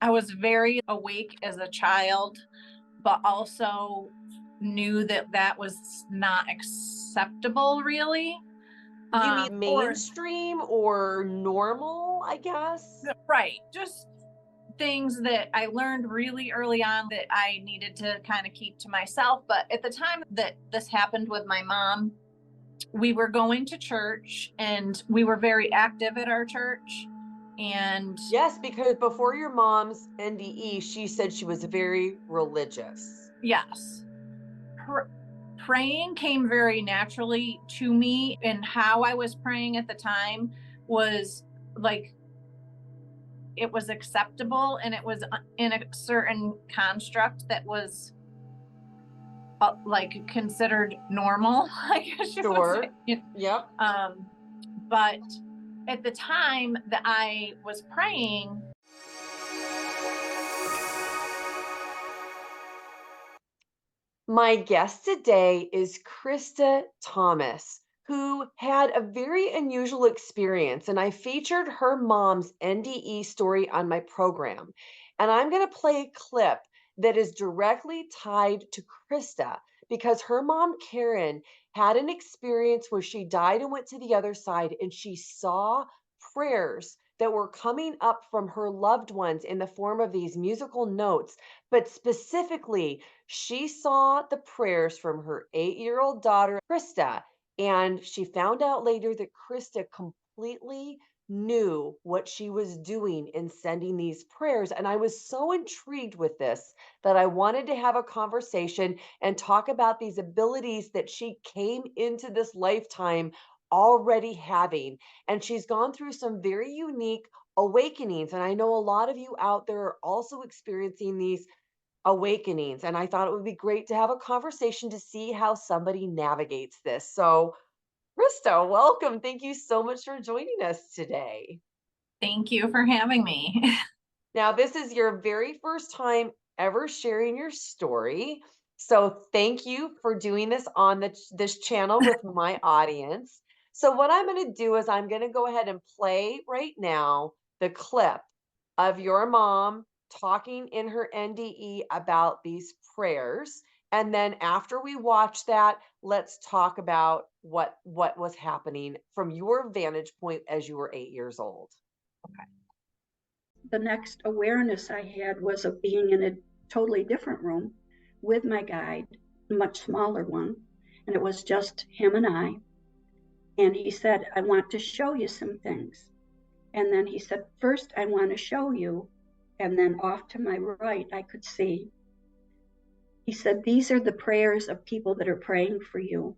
I was very awake as a child, but also knew that that was not acceptable, really. You mean Or mainstream or normal, I guess? right, just things that I learned really early on that I needed to kind of keep to myself. But at the time that this happened with my mom, we were going to church and we were very active at our church. And Yes, because before your mom's NDE, she said she was very religious. yes, praying came very naturally to me, and how I was praying at the time was like it was acceptable, and it was in a certain construct that was like considered normal, I guess you would Sure. say. Yep. But at the time that I was praying, My guest today is Krista Thomas, who had a very unusual experience, and I featured her mom's NDE story on my program. And I'm going to play a clip that is directly tied to Krista because her mom, Karen, had an experience where she died and went to the other side, and she saw prayers that were coming up from her loved ones in the form of these musical notes, but specifically she saw the prayers from her 8-year-old daughter, Krista, and she found out later that Krista completely knew what she was doing in sending these prayers. And I was so intrigued with this that I wanted to have a conversation and talk about these abilities that she came into this lifetime already having. And she's gone through some very unique awakenings. And I know a lot of you out there are also experiencing these awakenings. And I thought it would be great to have a conversation to see how somebody navigates this. So, Krista, welcome. Thank you so much for joining us today. thank you for having me. Now, this is your very first time ever sharing your story. So, thank you for doing this on this channel with my audience. So, what I'm going to do is I'm going to go ahead and play right now the clip of your mom talking in her NDE about these prayers. And then after we watch that, let's talk about what was happening from your vantage point as you were 8 years old. The next awareness I had was of being in a totally different room with my guide, a much smaller one, and it was just him and I. And he said, I want to show you some things. And then he said, first, I want to show you. And then off to my right, I could see. He said, these are the prayers of people that are praying for you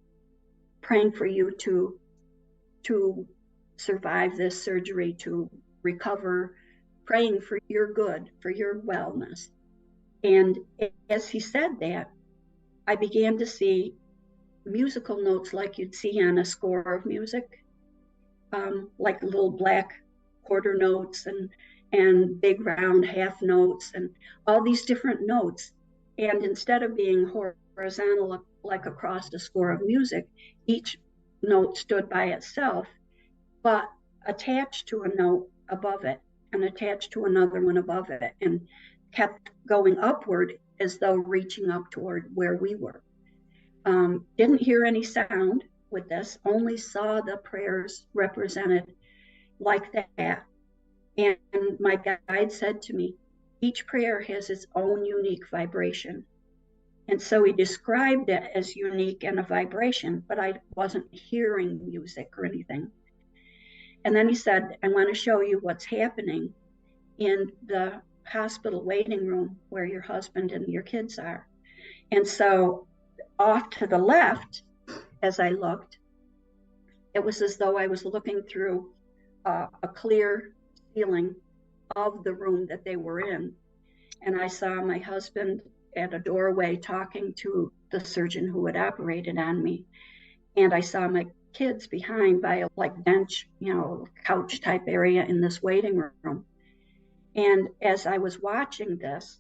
to survive this surgery, to recover, praying for your good, for your wellness. And as he said that, I began to see musical notes like you'd see on a score of music, like little black quarter notes and big round half notes and all these different notes. And instead of being horizontal like across a score of music, each note stood by itself, but attached to a note above it and attached to another one above it, and kept going upward as though reaching up toward where we were. Didn't hear any sound with this, only saw the prayers represented like that. And my guide said to me, each prayer has its own unique vibration. And so he described it as unique and a vibration, but I wasn't hearing music or anything. And then he said, I want to show you what's happening in the hospital waiting room where your husband and your kids are. And so off to the left, as I looked, it was as though I was looking through a clear ceiling of the room that they were in. And I saw my husband at a doorway talking to the surgeon who had operated on me. And I saw my kids behind by a like bench, couch type area in this waiting room. And as I was watching this,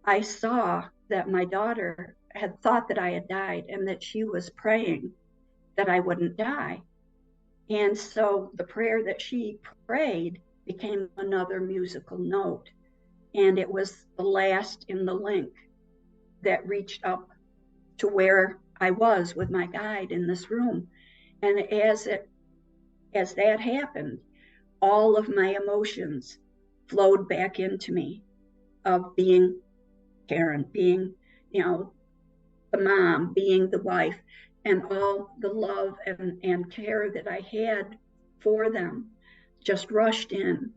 I saw that my daughter had thought that I had died and that she was praying that I wouldn't die. And so the prayer that she prayed became another musical note. And it was the last in the link that reached up to where I was with my guide in this room. And as that happened, all of my emotions flowed back into me of being Karen, being, the mom, being the wife, and all the love and care that I had for them just rushed in.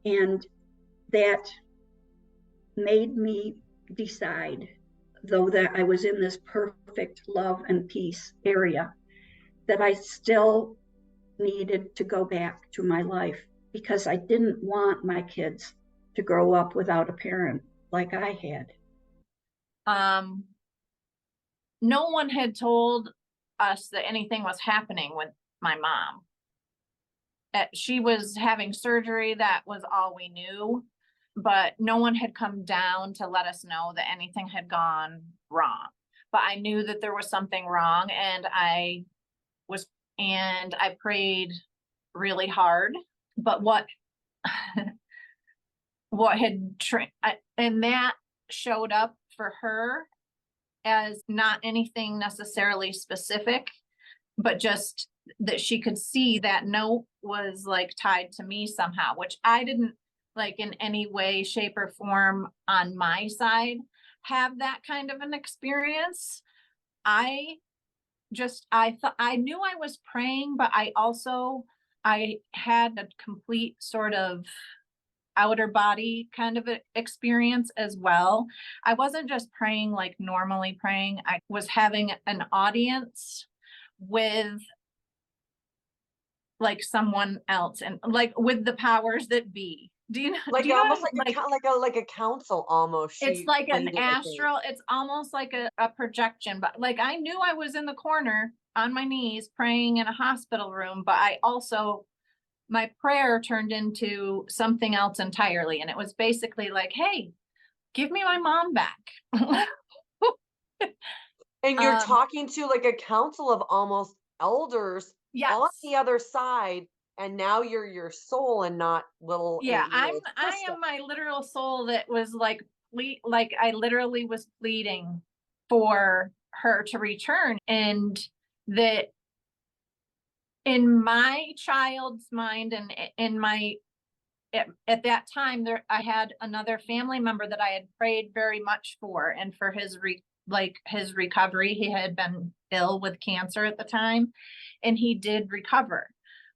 And that made me decide, though that I was in this perfect love and peace area, that I still needed to go back to my life, because I didn't want my kids to grow up without a parent like I had. No one had told us that anything was happening with my mom. She was having surgery. That was all we knew, but no one had come down to let us know that anything had gone wrong. But I knew that there was something wrong, and I prayed really hard. But what and that showed up for her as not anything necessarily specific, but just that she could see that note was like tied to me somehow, which I didn't like in any way, shape, or form on my side have that kind of an experience. I thought I knew I was praying, but I had a complete sort of outer body kind of experience as well. I wasn't just praying like normally praying. I was having an audience with like someone else, and like with the powers that be. Do you know? Like do you know almost what, like a counsel almost. it's She like an played it, I think. astral, it's almost like a projection, but like I knew I was in the corner on my knees praying in a hospital room, but I also, my prayer turned into something else entirely. And it was basically like, hey, give me my mom back. And you're Um, talking to like a council of almost elders on yes. the other side, and now you're your soul and not little Yeah, 8-year-old I Krista. am my literal soul that was like like I literally was pleading for her to return, and that in my child's mind and in my at that time there I had another family member that I had prayed very much for, and for his his recovery. He had been ill with cancer at the time, and he did recover.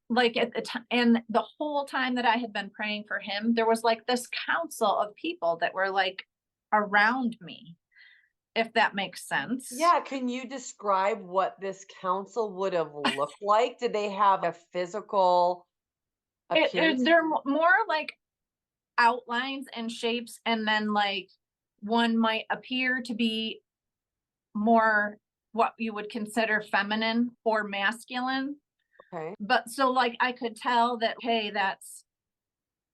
Like at the time, and the whole time that I had been praying for him, there was like this council of people that were like around me, if that makes sense. Yeah, can you describe what this council would have looked like? Did they have a physical appearance? They're more like outlines and shapes, and then like one might appear to be more what you would consider feminine or masculine. Okay. But so like I could tell that, hey, that's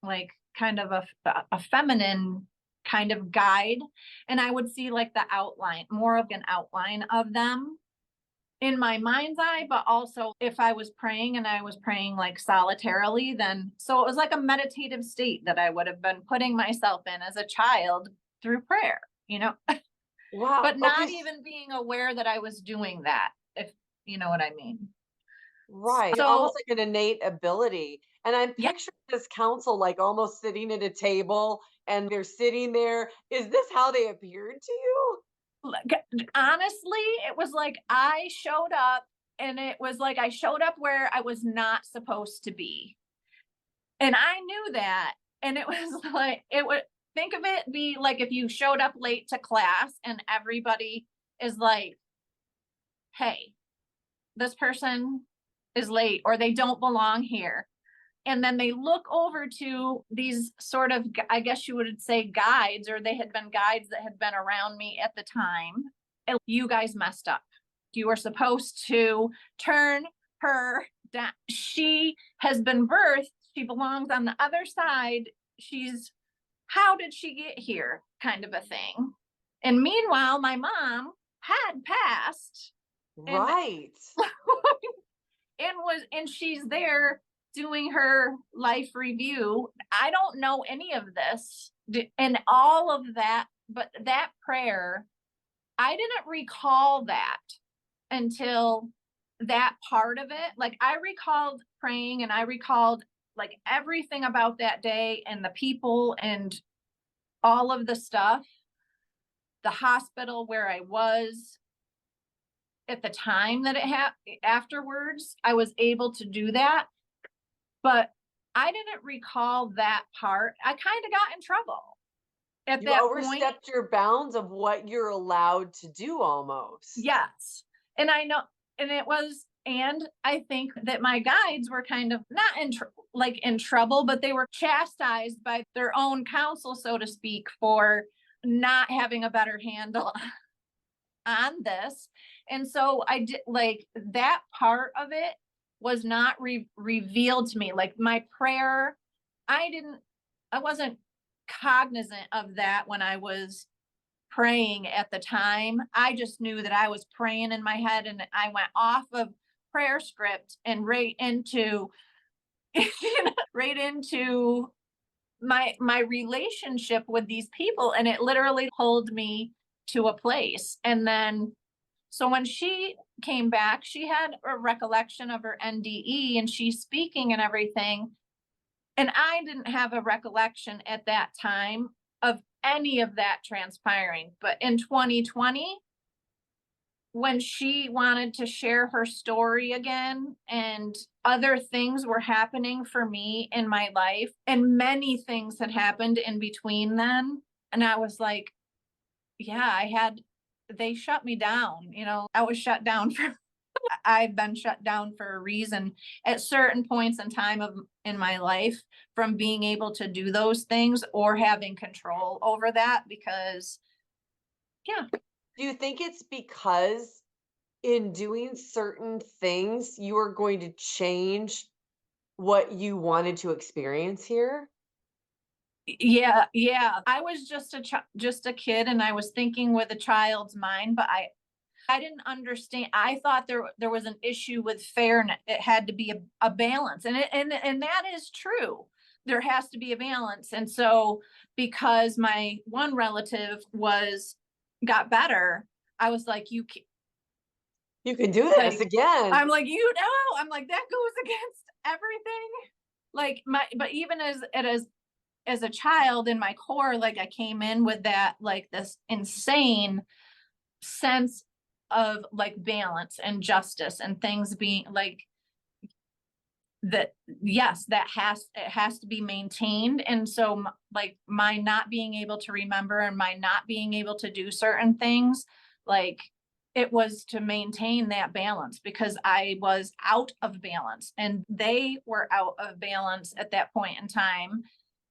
like kind of a feminine kind of guide. And I would see like the outline, more of an outline of them in my mind's eye. But also if I was praying and I was praying like solitarily, then so it was like a meditative state that I would have been putting myself in as a child through prayer, Wow. but Okay. not even being aware that I was doing that, if you know what I mean. Right. So Almost like an innate ability. And I'm yeah, picturing this council like almost sitting at a table and they're sitting there. Is this how they appeared to you? honestly, it was like I showed up, and it was like I showed up where I was not supposed to be. And I knew that. And it was like, it would think of it be like if you showed up late to class and everybody is like, hey, this person is late or they don't belong here. And then they look over to these sort of, I guess you would say guides, or they had been guides that had been around me at the time. And you guys messed up. You were supposed to turn her down. She has been birthed. She belongs on the other side. How did she get here? Kind of a thing. And meanwhile, my mom had passed. Right. And she's there doing her life review. I don't know any of this and all of that, but that prayer, I didn't recall that until that part of it. Like, I recalled praying and I recalled like everything about that day and the people and all of the stuff, the hospital where I was at the time that it happened. Afterwards, I was able to do that, but I didn't recall that part. I kind of got in trouble at You that point. overstepped your bounds of what you're allowed to do almost. Yes. And I know, and it was, and I think that my guides were kind of not in trouble, but they were chastised by their own counsel, so to speak, for not having a better handle on this. And so I did, like, that part of it was not revealed to me. Like, my prayer, I wasn't cognizant of that when I was praying at the time. I just knew that I was praying in my head, and I went off of prayer script and right into right into my relationship with these people, and it literally pulled me to a place. And then so when she came back, she had a recollection of her NDE and she's speaking and everything. And I didn't have a recollection at that time of any of that transpiring. But in 2020, when she wanted to share her story again and other things were happening for me in my life, and many things had happened in between then. And I was like, yeah, they shut me down. I was shut down I've been shut down for a reason at certain points in time in my life, from being able to do those things or having control over that, because yeah. Do you think it's because in doing certain things, you are going to change what you wanted to experience here? Yeah, I was just a kid, and I was thinking with a child's mind, but I didn't understand. I thought there was an issue with fairness. It had to be a balance, and that is true. There has to be a balance. And so, because my one relative got better, I was like, You can do this again. I'm like, I'm like, that goes against everything. Like, but even as a child, in my core, like, I came in with that, like, this insane sense of like balance and justice and things being like that. Yes, it has to be maintained. And so like, my not being able to remember and my not being able to do certain things, like, it was to maintain that balance, because I was out of balance and they were out of balance at that point in time.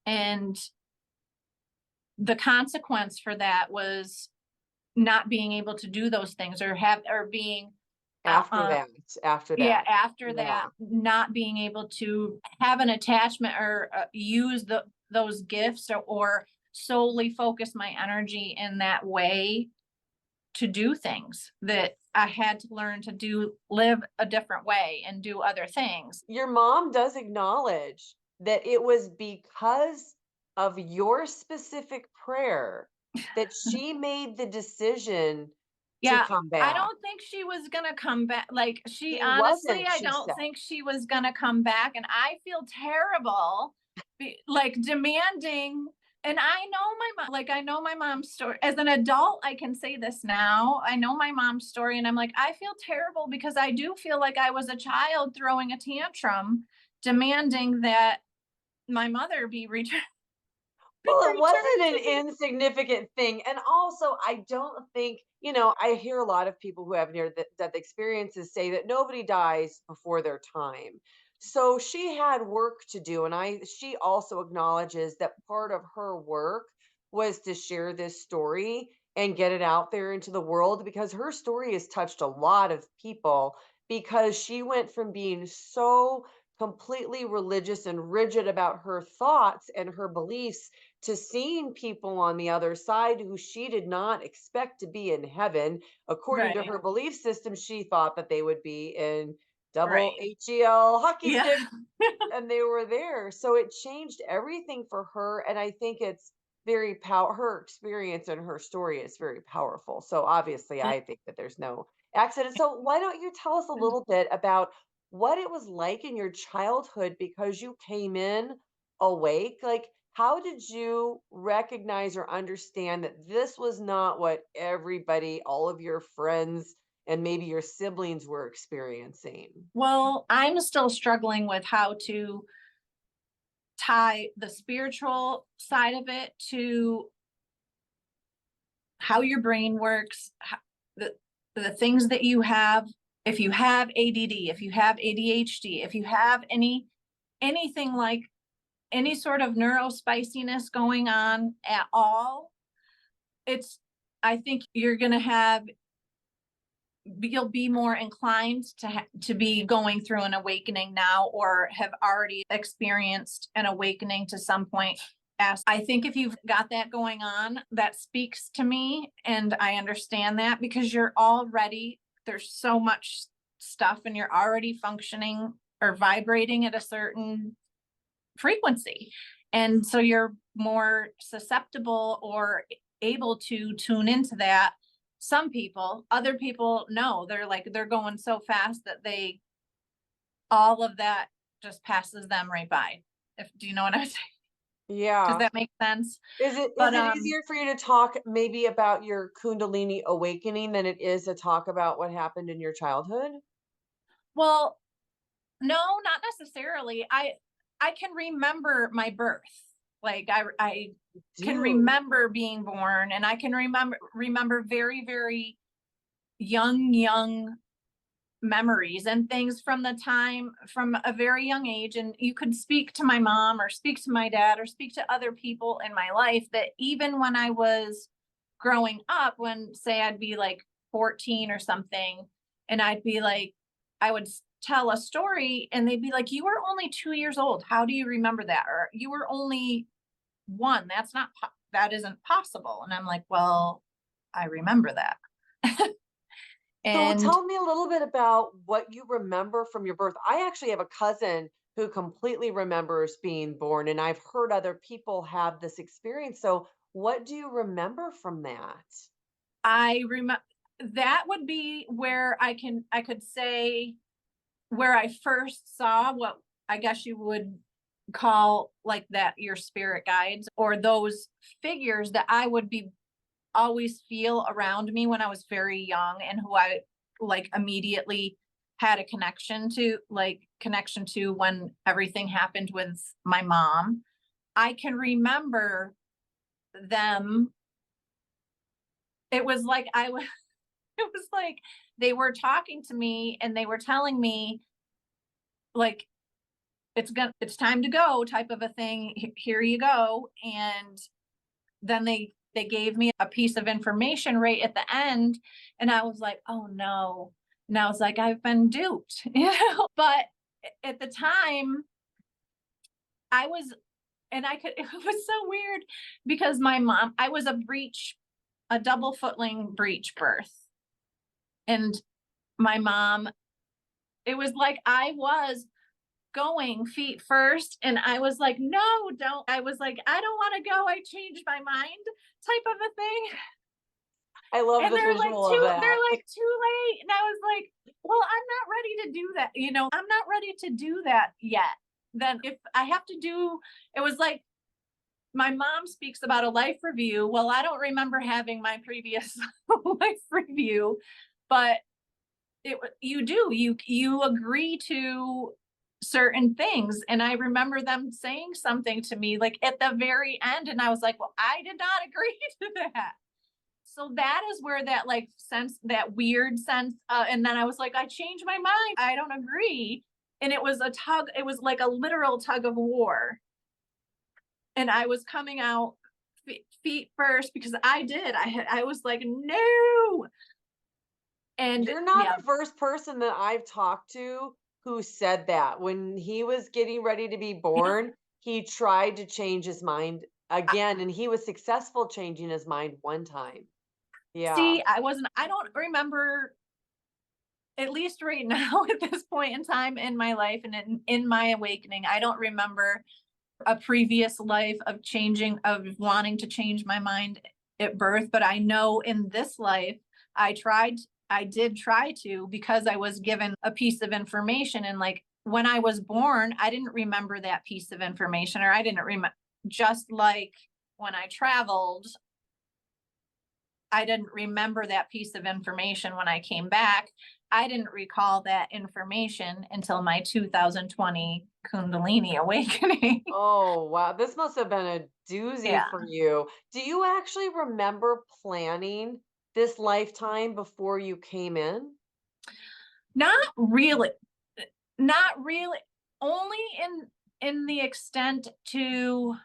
And the consequence for that was not being able to do those things, or being after yeah, that. after Yeah. that, not being able to have an attachment or use those gifts, or solely focus my energy in that way to do things that I had to learn to live a different way and do other things. Your mom does acknowledge that it was because of your specific prayer that she made the decision to Yeah, come I back. don't think she was gonna come back. Like, She honestly, wasn't, I she don't said. think she was gonna come back, and I feel terrible, like, demanding. And I know my mom, like, I know my mom's story. As an adult, I can say this now. I know my mom's story, and I'm like, I feel terrible, because I do feel like I was a child throwing a tantrum, demanding that my mother be returned. Well, it wasn't to an me. insignificant thing. And also, I don't think, I hear a lot of people who have near death experiences say that nobody dies before their time. So she had work to do. And she also acknowledges that part of her work was to share this story and get it out there into the world, because her story has touched a lot of people, because she went from being so completely religious and rigid about her thoughts and her beliefs to seeing people on the other side who she did not expect to be in heaven. According to Right. her belief system, she thought that they would be in double Right. HEL hockey Yeah. stick, and they were there. So it changed everything for her. And I think it's her experience and her story is very powerful. So obviously, I think that there's no accident. So why don't you tell us a little bit about what it was like in your childhood because you came in awake? Like, how did you recognize or understand that this was not what everybody, all of your friends, and maybe your siblings were experiencing? Well, I'm still struggling with how to tie the spiritual side of it to how your brain works, the the things that you have. If you have ADD, if you have ADHD, if you have anything like any sort of neurospiciness going on at all, it's I think you're going to have you'll be more inclined to be going through an awakening now or have already experienced an awakening to some point. As I think if you've got that going on, that speaks to me and I understand that because there's so much stuff and you're already functioning or vibrating at a certain frequency. And so you're more susceptible or able to tune into that. Some people, other people, no, they're going so fast that all of that just passes them right by. Do you know what I'm saying? Does Yeah. that make sense? Is But it easier for you to talk maybe about your Kundalini awakening than it is to talk about what happened in your childhood? well, no, not necessarily. I can remember my birth. Like I can Do. remember being born and I can remember very, very young memories and things from the time from a very young age. And you could speak to my mom or speak to my dad or speak to other people in my life that even when I was growing up, when say I'd be like 14 or something, and I'd be like, I would tell a story and they'd be like, you were only 2 years old. How do you remember that? Or you were only one. That isn't possible. And I'm like, well, I remember that. So And tell me a little bit about what you remember from your birth. I actually have a cousin who completely remembers being born, and I've heard other people have this experience. So what do you remember from that? I remember that would be where I could say where I first saw what I guess you would call like that your spirit guides or those figures that I would be always feel around me when I was very young and who I like immediately had a connection to when everything happened with my mom. I can remember them. It was like it was like they were talking to me and they were telling me like it's time to go type of a thing. Here you go. And then they gave me a piece of information right at the end and I was like, oh no. And I was like, I've been duped. But at the time I was and I could it was so weird because my mom I was a double footling breech birth. And my mom, it was like I was going feet first and I was like, no, don't. I was like, I don't want to go. I changed my mind type of a thing. I love And the visual of they're that. like too late. And I was like, well, I'm not ready to do that. I'm not ready to do that yet. Then if I have to do, it was like my mom speaks about a life review. Well, I don't remember having my previous life review, but you agree to certain things. And I remember them saying something to me like at the very end and I was like, well, I did not agree to that. So that is where that like sense, that weird sense, and then I was like, I changed my mind, I don't agree. And it was like a literal tug of war. And I was coming out feet first because I was like, no. And You're not yeah. the first person that I've talked to who said that. When he was getting ready to be Yeah. born, he tried to change his mind again, and he was successful changing his mind one time. Yeah. See, I don't remember at least right now at this point in time in my life and in my awakening, I don't remember a previous life of wanting to change my mind at birth. But I know in this life, I did try to, because I was given a piece of information. And like when I was born, I didn't remember that piece of information, or I didn't remember, just like when I traveled, I didn't remember that piece of information when I came back. I didn't recall that information until my 2020 Kundalini Awakening. Oh, wow. This must have been a doozy Yeah. for you. Do you actually remember planning this lifetime before you came in? Not really. Not really. Only in the extent to,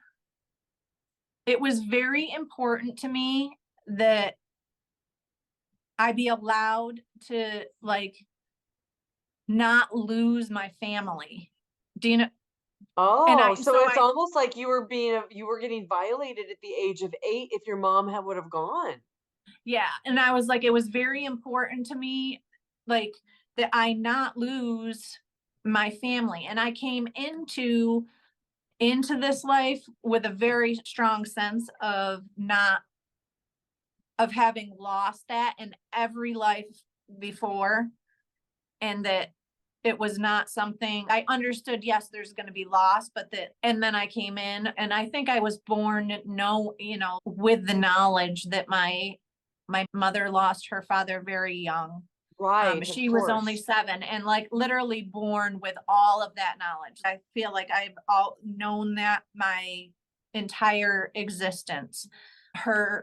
it was very important to me that I be allowed to like not lose my family. Do you know? Oh, so So it's I, almost like you were getting violated at the age of 8 if your mom would have gone. yeah. And I was like, it was very important to me, like that I not lose my family. And I came into this life with a very strong sense of not, of having lost that in every life before. And that it was not something I understood. Yes, there's going to be loss, but and then I came in, and I think I was born, with the knowledge that my mother lost her father very young. Right, of She was only course. 7, and like literally born with all of that knowledge. I feel like I've all known that my entire existence.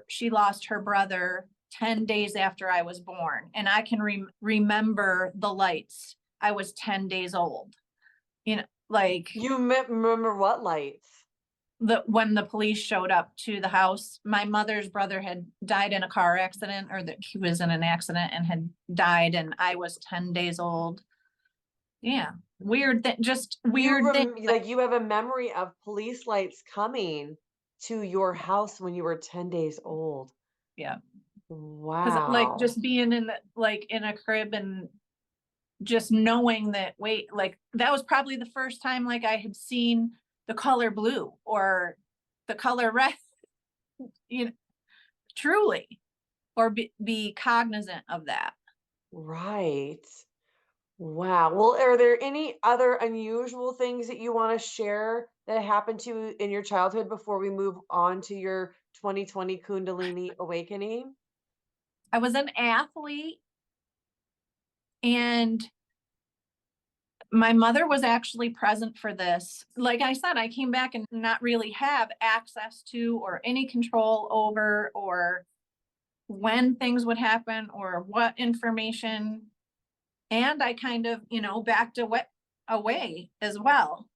She lost her brother 10 days after I was born, and I can remember the lights. I was 10 days old. Like Remember what lights? when the police showed up to the house, my mother's brother had died in a car accident, or that he was in an accident and had died, and I was 10 days old. Yeah. Weird that just weird thing. Like you have a memory of police lights coming to your house when you were 10 days old. Yeah. Because like Wow. just being in a crib and just knowing that, wait, like that was probably the first time like I had seen the color blue or the color red, you know, truly, or be cognizant of that. Right. Wow. Well, are there any other unusual things that you want to share that happened to you in your childhood before we move on to your 2020 Kundalini Awakening? I was an athlete, and my mother was actually present for this. Like I said, I came back and not really have access to or any control over or when things would happen or what information. And I kind of, backed away as well.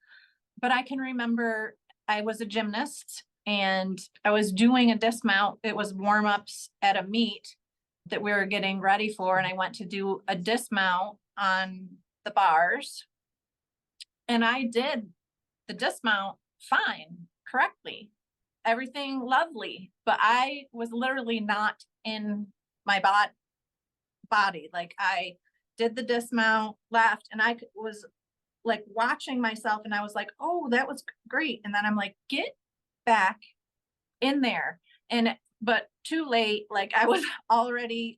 But I can remember I was a gymnast and I was doing a dismount. It was warm-ups at a meet that we were getting ready for. And I went to do a dismount on the bars. And I did the dismount fine, correctly, everything lovely. But I was literally not in my body. Like I did the dismount, left, and I was like watching myself, and I was like, oh, that was great. And then I'm like, get back in there. But too late. Like I was already,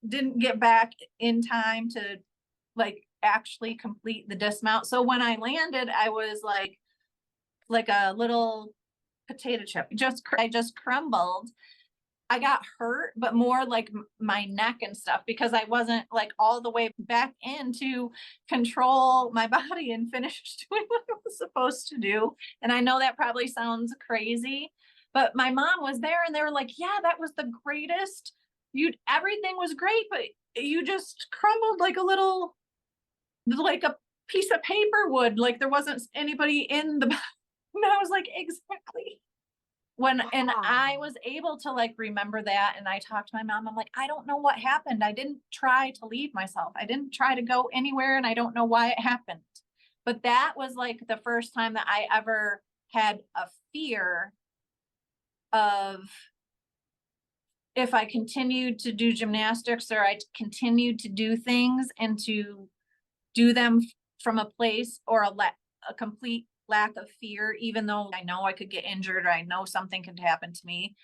didn't get back in time to like actually complete the dismount. So when I landed, I was like a little potato chip. I just crumbled. I got hurt, but more like my neck and stuff, because I wasn't like all the way back in to control my body and finish doing what I was supposed to do. And I know that probably sounds crazy, but my mom was there and they were like, yeah, that was the greatest. Everything was great, but you just crumbled like a piece of paper would, like there wasn't anybody in the, and I was like, exactly. And I Wow. was able to like remember that, and I talked to my mom, I'm like, I don't know what happened. I didn't try to leave myself. I didn't try to go anywhere, and I don't know why it happened. But that was like the first time that I ever had a fear of if I continued to do gymnastics or I continued to do things and to do them from a place or a complete lack of fear, even though I know I could get injured or I know something could happen to me,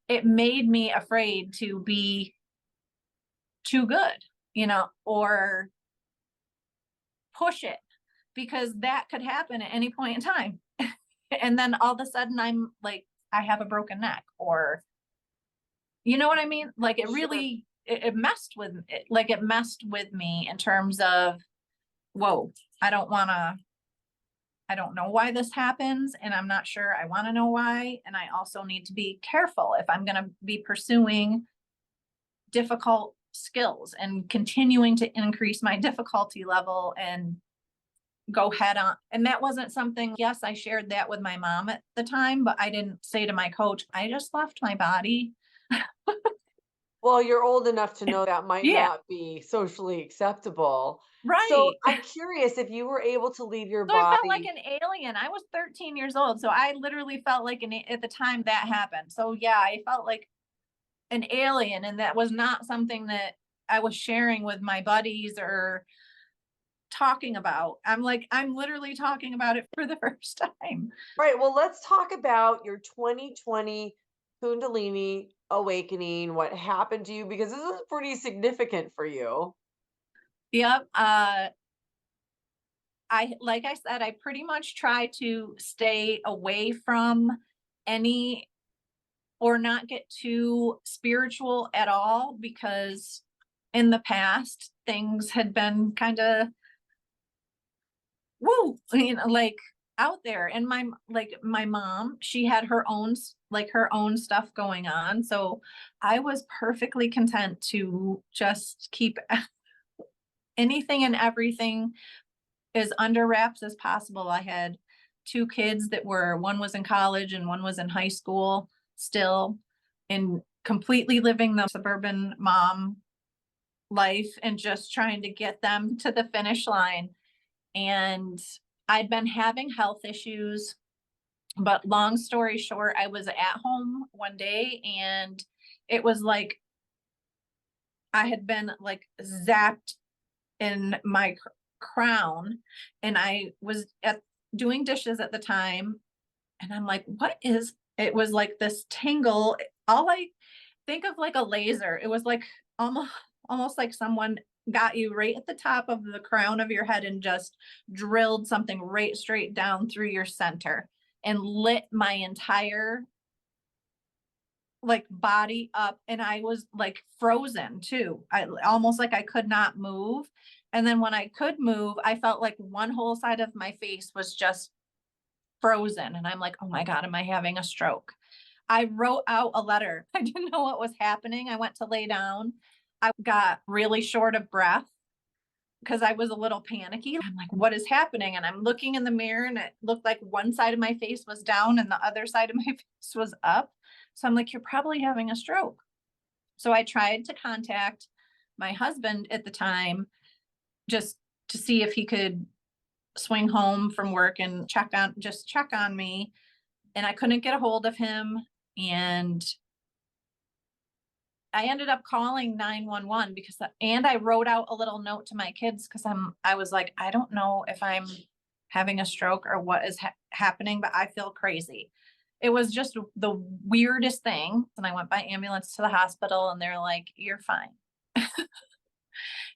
it made me afraid to be too good, or push it, because that could happen at any point in time. And then all of a sudden I'm like, I have a broken neck, or you know what I mean? Like it really, it messed with it. Like it messed with me in terms of, whoa, I don't know why this happens. And I'm not sure I want to know why. And I also need to be careful if I'm going to be pursuing difficult skills and continuing to increase my difficulty level and go head on. And that wasn't something, yes, I shared that with my mom at the time, but I didn't say to my coach, I just left my body. Well, you're old enough to know that might Yeah, not be socially acceptable. So right. I'm curious if you were able to leave your So I felt like body. an alien. I was 13 years old. So I literally felt like at the time that happened. So yeah, I felt like an alien, and that was not something that I was sharing with my buddies or talking about. I'm literally talking about it for the first time. Right. Well, let's talk about your 2020 Kundalini Awakening, what happened to you, because this is pretty significant for you. Yep. Like I said, I pretty much try to stay away from any or not get too spiritual at all, because in the past things had been kind of woo, like out there. And my mom, she had her own stuff going on. So I was perfectly content to just keep anything and everything as under wraps as possible. I had two kids one was in college and one was in high school still, and completely living the suburban mom life and just trying to get them to the finish line. And I'd been having health issues, but long story short, I was at home one day and it was like I had been like zapped in my crown, and I was doing dishes at the time, and I'm like, it was like this tingle. All I think of like a laser. It was like almost like someone got you right at the top of the crown of your head and just drilled something right straight down through your center and lit my entire like body up, and I was like frozen too. I almost like I could not move. And then when I could move, I felt like one whole side of my face was just frozen. And I'm like, oh my God, am I having a stroke? I wrote out a letter. I didn't know what was happening. I went to lay down. I got really short of breath because I was a little panicky. I'm like, what is happening? And I'm looking in the mirror and it looked like one side of my face was down and the other side of my face was up. So I'm like, you're probably having a stroke. So I tried to contact my husband at the time just to see if he could swing home from work and check on me. And I couldn't get a hold of him. And I ended up calling 911 and I wrote out a little note to my kids because I was like, I don't know if I'm having a stroke or what is happening, but I feel crazy. It was just the weirdest thing. And I went by ambulance to the hospital and they're like, you're fine.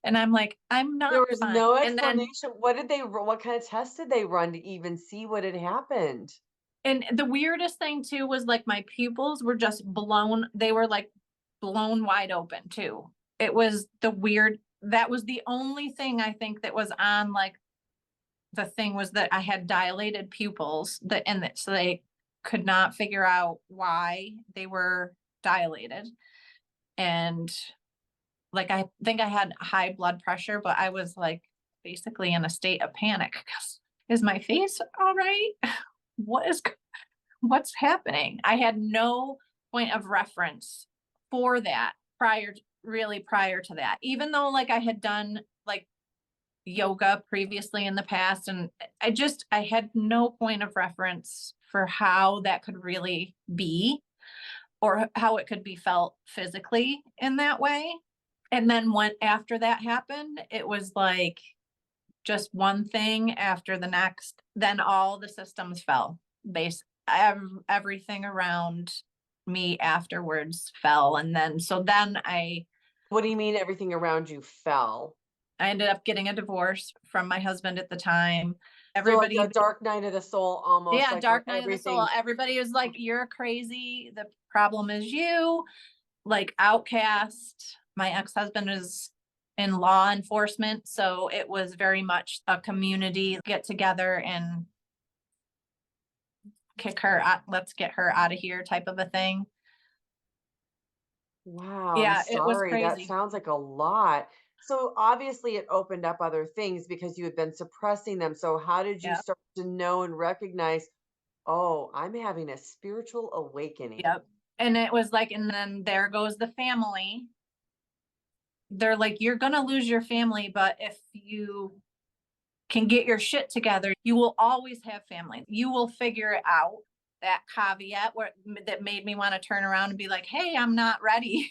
And I'm like, I'm not There was fine. no And then, explanation. What kind of tests did they run to even see what had happened? and the weirdest thing too was like my pupils were just they were like blown wide open too. That was the only thing I think that was on like the thing was that I had dilated pupils so they could not figure out why they were dilated. And like, I think I had high blood pressure, but I was like basically in a state of panic because is my face all right? What's happening? I had no point of reference for that prior to that, even though like I had done like yoga previously in the past. And I had no point of reference for how that could really be. or how it could be felt physically in that way. And then when after that happened, it was like just one thing after the next, then all the systems fell. Everything around me afterwards fell. And then, so then What do you mean everything around you fell? I ended up getting a divorce from my husband at the time. So like Everybody, a dark night of the soul almost, yeah, like where dark night of the soul. everything. Everybody was like, you're crazy. The problem is you, like outcast. My ex-husband is in law enforcement. So it was very much a community get together and kick her out, let's get her out of here type of a thing. Wow, I'm Yeah, it was sorry. That crazy. sounds like a lot. So obviously it opened up other things because you had been suppressing them. So how did you Yeah. start to know and recognize, oh, I'm having a spiritual awakening? Yep. And it was like, and then there goes the family. They're like, you're going to lose your family, but if you can get your shit together, you will always have family. You will figure it out. That caveat that made me want to turn around and be like, hey, I'm not ready.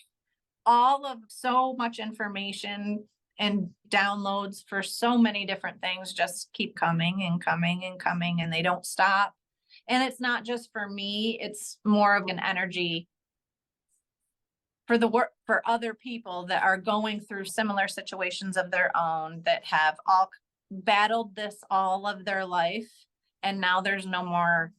All of so much information and downloads for so many different things just keep coming and coming and coming, and they don't stop. And it's not just for me, it's more of an energy for the work for other people that are going through similar situations of their own, that have all battled this all of their life. And now there's no more,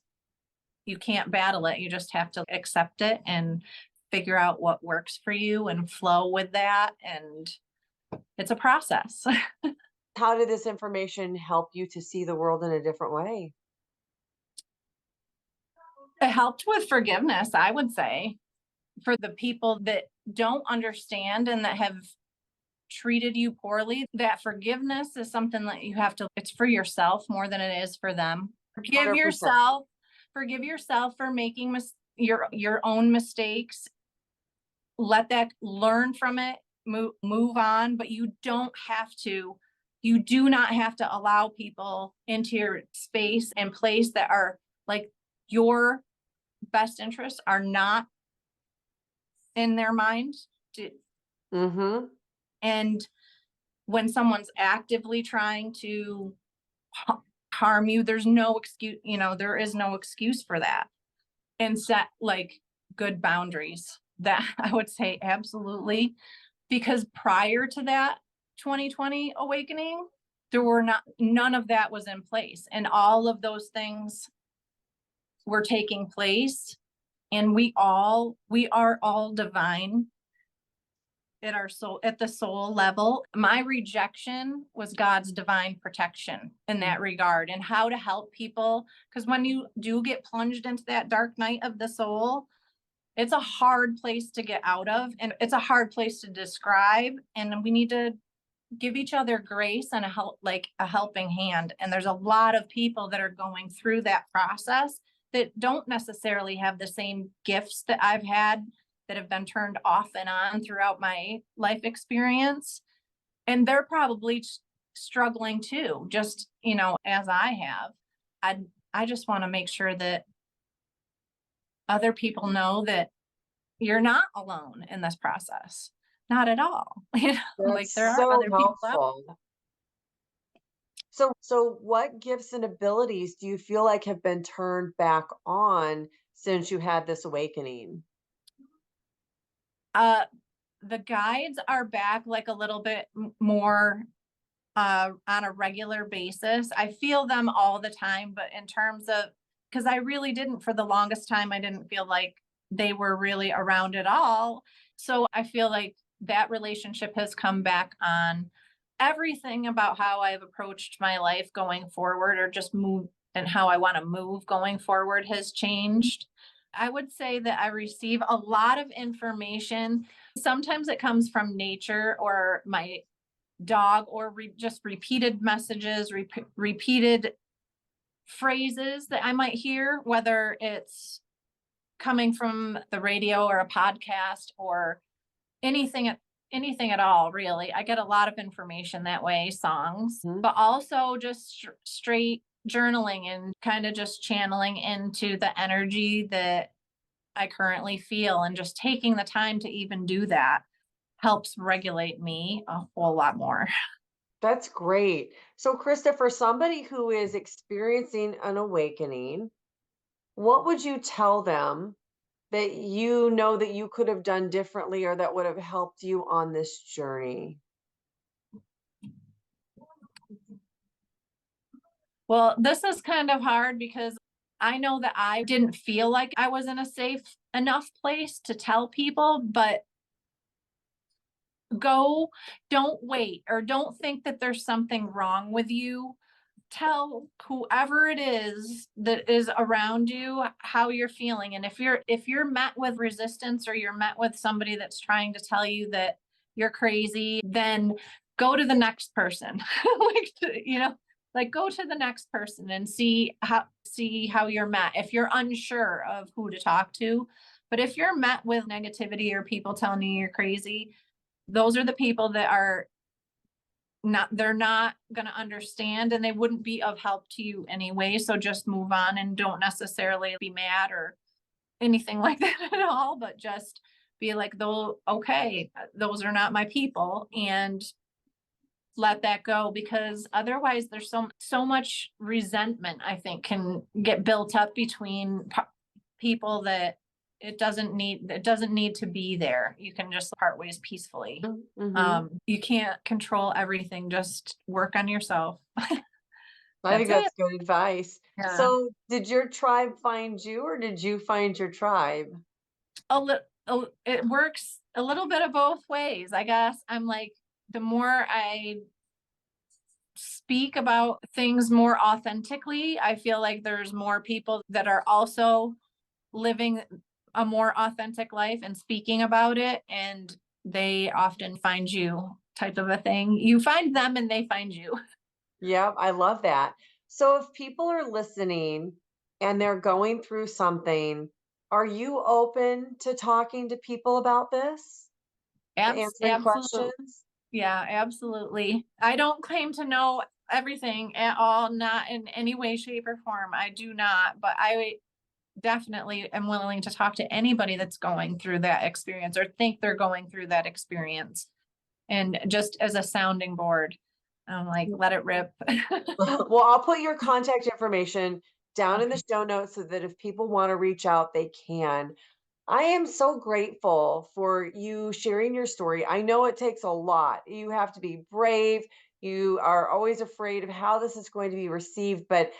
you can't battle it. You just have to accept it and figure out what works for you and flow with that. And it's a process. How did this information help you to see the world in a different way? It helped with forgiveness, I would say, for the people that don't understand and that have treated you poorly. That forgiveness is something that you have to, it's for yourself more than it is for them. Forgive 100%. yourself for making your own mistakes. Let that, learn from it, move on, but you do not have to allow people into your space and place that are like your best interests are not in their mind. Mm-hmm. And when someone's actively trying to harm you, there's no excuse, there is no excuse for that. And set like good boundaries, that I would say absolutely. Because prior to that 2020 awakening, none of that was in place. And all of those things were taking place. And we are all divine at our soul, at the soul level. My rejection was God's divine protection in that regard, and how to help people. Because when you do get plunged into that dark night of the soul, it's a hard place to get out of, and it's a hard place to describe. And we need to give each other grace and a helping hand. And there's a lot of people that are going through that process that don't necessarily have the same gifts that I've had, that have been turned off and on throughout my life experience. And they're probably struggling too, just, as I have. I just want to make sure that other people know that you're not alone in this process. Not at all. Like there That's are so other people out. helpful. So what gifts and abilities do you feel like have been turned back on since you had this awakening? The guides are back like a little bit more on a regular basis. I feel them all the time, but in terms of, because I really didn't, for the longest time, I didn't feel like they were really around at all. So I feel like that relationship has come back on. Everything about how I've approached my life going forward, or just move, and how I want to move going forward, has changed. I would say that I receive a lot of information. Sometimes it comes from nature or my dog, or just repeated messages, repeated phrases that I might hear, whether it's coming from the radio or a podcast or anything at all, really. I get a lot of information that way, songs, Mhm. but also just straight journaling and kind of just channeling into the energy that I currently feel. And just taking the time to even do that helps regulate me a whole lot more. That's great. So, Krista, for somebody who is experiencing an awakening, what would you tell them that you know that you could have done differently or that would have helped you on this journey? Well, this is kind of hard because I know that I didn't feel like I was in a safe enough place to tell people, but go, don't wait, or don't think that there's something wrong with you. Tell whoever it is that is around you how you're feeling. And if you're met with resistance, or you're met with somebody that's trying to tell you that you're crazy, then go to the next person. Like go to the next person and see how you're met if you're unsure of who to talk to. But if you're met with negativity or people telling you you're crazy, those are the people that are not, they're not going to understand, and they wouldn't be of help to you anyway. So just move on and don't necessarily be mad or anything like that at all, but just be like, though, okay, those are not my people, and let that go. Because otherwise there's so much resentment, I think, can get built up between people that it doesn't need to be there. You can just part ways peacefully. You can't control everything. Just work on yourself. I think That's that's good advice. Yeah. So, did your tribe find you, or did you find your tribe? It works a little bit of both ways, I guess. I'm like, the more I speak about things more authentically, I feel like there's more people that are also living a more authentic life and speaking about it, and they often find you, type of a thing. You find them and they find you. Yeah, I love that. So, if people are listening and they're going through something, are you open to talking to people about this? To answering Absolutely. questions? Yeah, absolutely. I don't claim to know everything at all, not in any way, shape, or form. I do not, but I definitely am willing to talk to anybody that's going through that experience or think they're going through that experience. And just as a sounding board, I'm like, let it rip. Well, I'll put your contact information down in the show notes so that if people want to reach out, they can. I am so grateful for you sharing your story. I know it takes a lot. You have to be brave. You are always afraid of how this is going to be received, but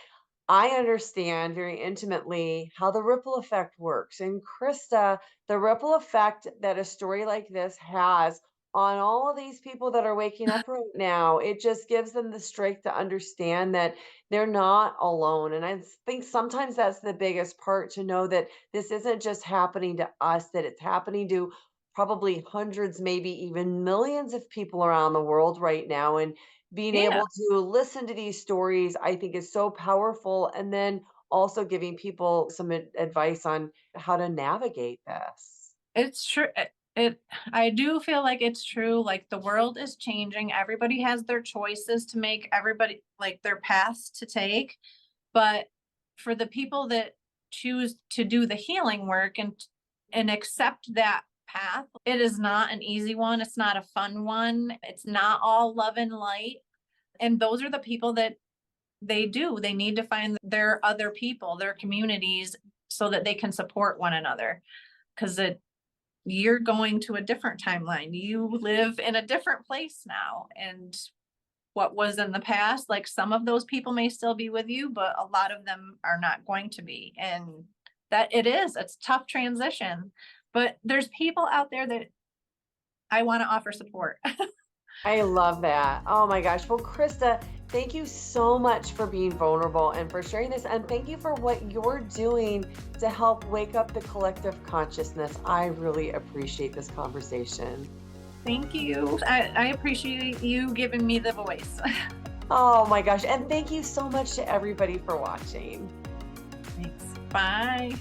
I understand very intimately how the ripple effect works. And Krista, the ripple effect that a story like this has on all of these people that are waking up right now, it just gives them the strength to understand that they're not alone. And I think sometimes that's the biggest part, to know that this isn't just happening to us, that it's happening to probably hundreds, maybe even millions of people around the world right now. And being Yeah, able to listen to these stories, I think, is so powerful. And then also giving people some advice on how to navigate this. it's true. I do feel like it's true. Like, the world is changing. Everybody has their choices to make, everybody like their paths to take. But for the people that choose to do the healing work and accept that path, it is not an easy one. It's not a fun one. It's not all love and light. And those are the people that they need to find their other people, their communities, so that they can support one another. Because you're going to a different timeline. You live in a different place now. And what was in the past, like, some of those people may still be with you, but a lot of them are not going to be. And it's tough transition, but there's people out there that I want to offer support. I love that. Oh my gosh. Well, Krista, thank you so much for being vulnerable and for sharing this. And thank you for what you're doing to help wake up the collective consciousness. I really appreciate this conversation. Thank you. I appreciate you giving me the voice. Oh my gosh. And thank you so much to everybody for watching. Thanks. Bye.